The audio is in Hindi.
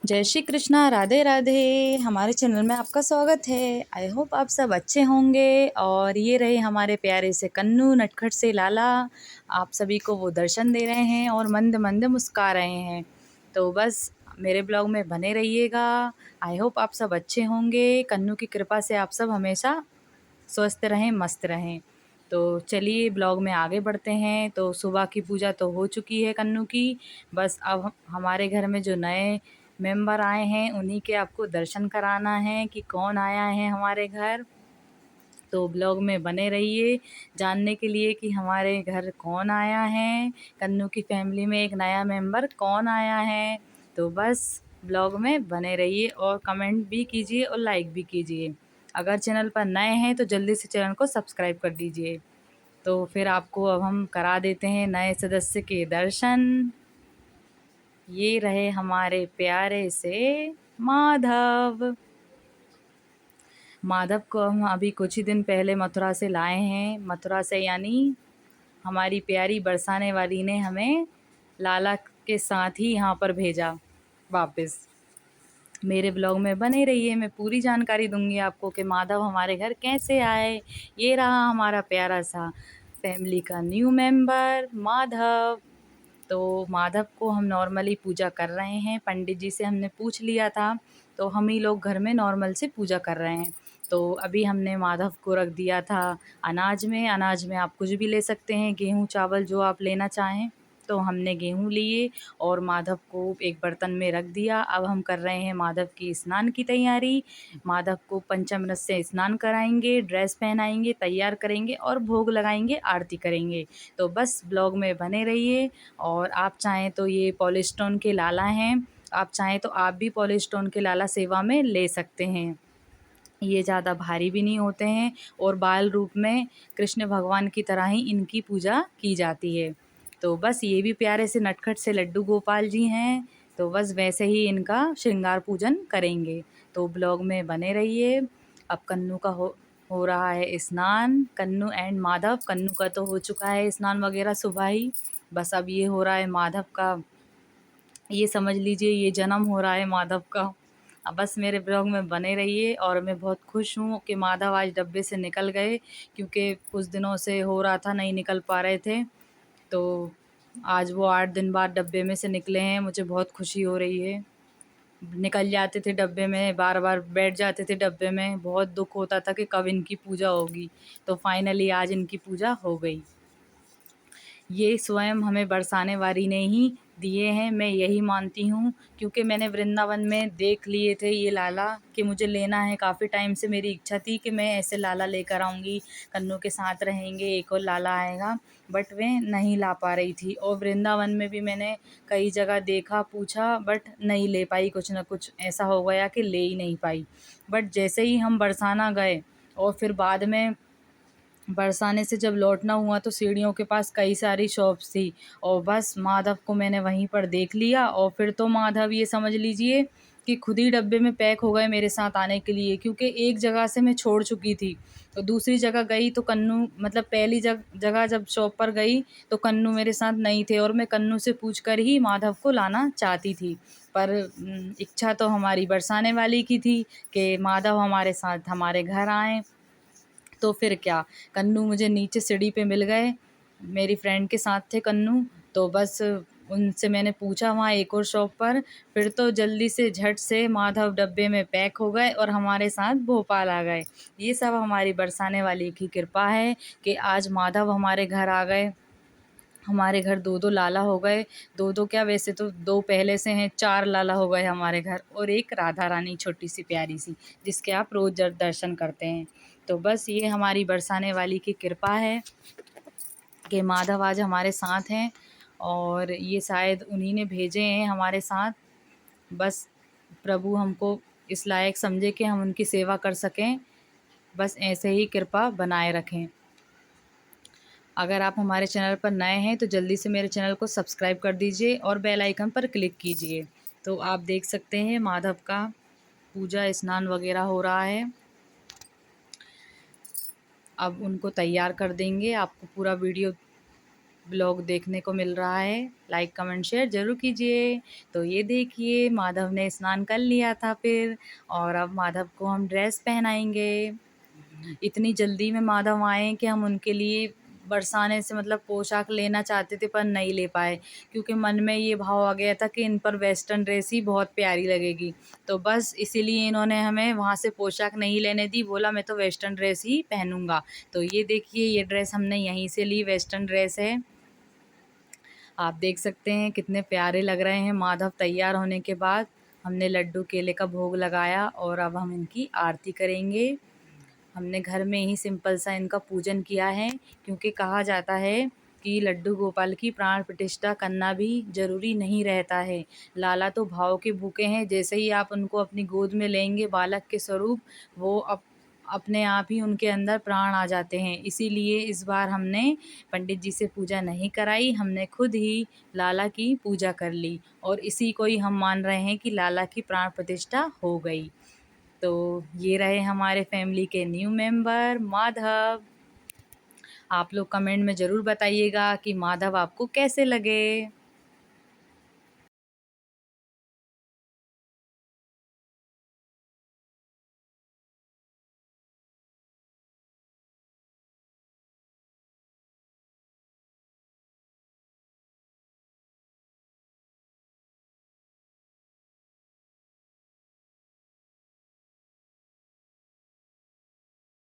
जय श्री कृष्णा, राधे राधे। हमारे चैनल में आपका स्वागत है। आई होप आप सब अच्छे होंगे। और ये रहे हमारे प्यारे से कन्नू, नटखट से लाला। आप सभी को वो दर्शन दे रहे हैं और मंद मंद मुस्कुरा रहे हैं। तो बस मेरे ब्लॉग में बने रहिएगा। आई होप आप सब अच्छे होंगे। कन्नू की कृपा से आप सब हमेशा स्वस्थ रहें, मस्त रहें। तो चलिए ब्लॉग में आगे बढ़ते हैं। तो सुबह की पूजा तो हो चुकी है कन्नू की। बस अब हमारे घर में जो नए मेंबर आए हैं उन्हीं के आपको दर्शन कराना है कि कौन आया है हमारे घर। तो ब्लॉग में बने रहिए जानने के लिए कि हमारे घर कौन आया है, कन्नू की फैमिली में एक नया मेंबर कौन आया है। तो बस ब्लॉग में बने रहिए और कमेंट भी कीजिए और लाइक भी कीजिए। अगर चैनल पर नए हैं तो जल्दी से चैनल को सब्सक्राइब कर दीजिए। तो फिर आपको अब हम करा देते हैं नए सदस्य के दर्शन। ये रहे हमारे प्यारे से माधव। माधव को हम अभी कुछ ही दिन पहले मथुरा से लाए हैं। मथुरा से यानी हमारी प्यारी बरसाने वाली ने हमें लाला के साथ ही यहाँ पर भेजा वापस। मेरे ब्लॉग में बने रहिए, मैं पूरी जानकारी दूंगी आपको कि माधव हमारे घर कैसे आए। ये रहा हमारा प्यारा सा फैमिली का न्यू मेंबर माधव। तो माधव को हम नॉर्मली पूजा कर रहे हैं। पंडित जी से हमने पूछ लिया था, तो हम ही लोग घर में नॉर्मल से पूजा कर रहे हैं। तो अभी हमने माधव को रख दिया था अनाज में। अनाज में आप कुछ भी ले सकते हैं, गेहूँ चावल जो आप लेना चाहें। तो हमने गेहूँ लिए और माधव को एक बर्तन में रख दिया। अब हम कर रहे हैं माधव की स्नान की तैयारी। माधव को पंचामृत से स्नान कराएंगे, ड्रेस पहनाएंगे, तैयार करेंगे और भोग लगाएंगे, आरती करेंगे। तो बस ब्लॉग में बने रहिए। और आप चाहें तो ये पॉलीस्टोन के लाला हैं, आप चाहें तो आप भी पॉलीस्टोन के लाला सेवा में ले सकते हैं। ये ज़्यादा भारी भी नहीं होते हैं और बाल रूप में कृष्ण भगवान की तरह ही इनकी पूजा की जाती है। तो बस ये भी प्यारे से नटखट से लड्डू गोपाल जी हैं। तो बस वैसे ही इनका श्रृंगार पूजन करेंगे। तो ब्लॉग में बने रहिए। अब कन्नू का हो रहा है स्नान। कन्नू एंड माधव, कन्नू का तो हो चुका है स्नान वगैरह सुबह ही। बस अब ये हो रहा है माधव का। ये समझ लीजिए ये जन्म हो रहा है माधव का। अब बस मेरे ब्लॉग में बने रहिए। और मैं बहुत खुश हूँ कि माधव आज डब्बे से निकल गए, क्योंकि कुछ दिनों से हो रहा था नहीं निकल पा रहे थे। तो आज वो 8 दिन बाद डब्बे में से निकले हैं। मुझे बहुत खुशी हो रही है। निकल जाते थे डब्बे में, बार बार बैठ जाते थे डब्बे में, बहुत दुख होता था कि कब इनकी पूजा होगी। तो फाइनली आज इनकी पूजा हो गई। ये स्वयं हमें बरसाने वाली ने ही दिए हैं, मैं यही मानती हूँ। क्योंकि मैंने वृंदावन में देख लिए थे ये लाला कि मुझे लेना है। काफ़ी टाइम से मेरी इच्छा थी कि मैं ऐसे लाला लेकर आऊँगी, कन्नू के साथ रहेंगे, एक और लाला आएगा। बट वे नहीं ला पा रही थी। और वृंदावन में भी मैंने कई जगह देखा, पूछा, बट नहीं ले पाई। कुछ ना कुछ ऐसा हो गया कि ले ही नहीं पाई। बट जैसे ही हम बरसाना गए और फिर बाद में बरसाने से जब लौटना हुआ तो सीढ़ियों के पास कई सारी शॉप्स थी। और बस माधव को मैंने वहीं पर देख लिया। और फिर तो माधव ये समझ लीजिए कि खुद ही डब्बे में पैक हो गए मेरे साथ आने के लिए। क्योंकि एक जगह से मैं छोड़ चुकी थी, तो दूसरी जगह गई तो कन्नू, मतलब पहली जगह जब शॉप पर गई तो कन्नू मेरे साथ नहीं थे। और मैं कन्नू से पूछ कर ही माधव को लाना चाहती थी। पर इच्छा तो हमारी बरसाने वाली की थी कि माधव हमारे साथ हमारे घर आएँ। तो फिर क्या, कन्नू मुझे नीचे सीढ़ी पे मिल गए। मेरी फ्रेंड के साथ थे कन्नू। तो बस उनसे मैंने पूछा वहाँ एक और शॉप पर। फिर तो जल्दी से झट से माधव डब्बे में पैक हो गए और हमारे साथ भोपाल आ गए। ये सब हमारी बरसाने वाली की कृपा है कि आज माधव हमारे घर आ गए। हमारे घर दो दो लाला हो गए। दो दो क्या, वैसे तो दो पहले से हैं, 4 लाला हो गए हमारे घर। और एक राधा रानी छोटी सी प्यारी सी, जिसके आप रोज़ दर्शन करते हैं। तो बस ये हमारी बरसाने वाली की कृपा है कि माधव आज हमारे साथ हैं। और ये शायद उन्हीं ने भेजे हैं हमारे साथ। बस प्रभु हमको इस लायक समझे कि हम उनकी सेवा कर सकें। बस ऐसे ही कृपा बनाए रखें। अगर आप हमारे चैनल पर नए हैं तो जल्दी से मेरे चैनल को सब्सक्राइब कर दीजिए और बेल आइकन पर क्लिक कीजिए। तो आप देख सकते हैं माधव का पूजा स्नान वगैरह हो रहा है। अब उनको तैयार कर देंगे। आपको पूरा वीडियो ब्लॉग देखने को मिल रहा है। लाइक कमेंट शेयर ज़रूर कीजिए। तो ये देखिए माधव ने स्नान कर लिया था फिर, और अब माधव को हम ड्रेस पहनाएंगे। इतनी जल्दी में माधव आए कि हम उनके लिए बरसाने से मतलब पोशाक लेना चाहते थे पर नहीं ले पाए, क्योंकि मन में ये भाव आ गया था कि इन पर वेस्टर्न ड्रेस ही बहुत प्यारी लगेगी। तो बस इसीलिए इन्होंने हमें वहाँ से पोशाक नहीं लेने दी, बोला मैं तो वेस्टर्न ड्रेस ही पहनूंगा। तो ये देखिए ये ड्रेस हमने यहीं से ली, वेस्टर्न ड्रेस है। आप देख सकते हैं कितने प्यारे लग रहे हैं। माधव तैयार होने के बाद हमने लड्डू केले का भोग लगाया और अब हम इनकी आरती करेंगे। हमने घर में ही सिंपल सा इनका पूजन किया है, क्योंकि कहा जाता है कि लड्डू गोपाल की प्राण प्रतिष्ठा करना भी जरूरी नहीं रहता है। लाला तो भाव के भूखे हैं, जैसे ही आप उनको अपनी गोद में लेंगे बालक के स्वरूप, वो अपने आप ही उनके अंदर प्राण आ जाते हैं। इसीलिए इस बार हमने पंडित जी से पूजा नहीं कराई, हमने खुद ही लाला की पूजा कर ली, और इसी को ही हम मान रहे हैं कि लाला की प्राण प्रतिष्ठा हो गई। तो ये रहे हमारे फैमिली के न्यू मेंबर माधव। आप लोग कमेंट में ज़रूर बताइएगा कि माधव आपको कैसे लगे।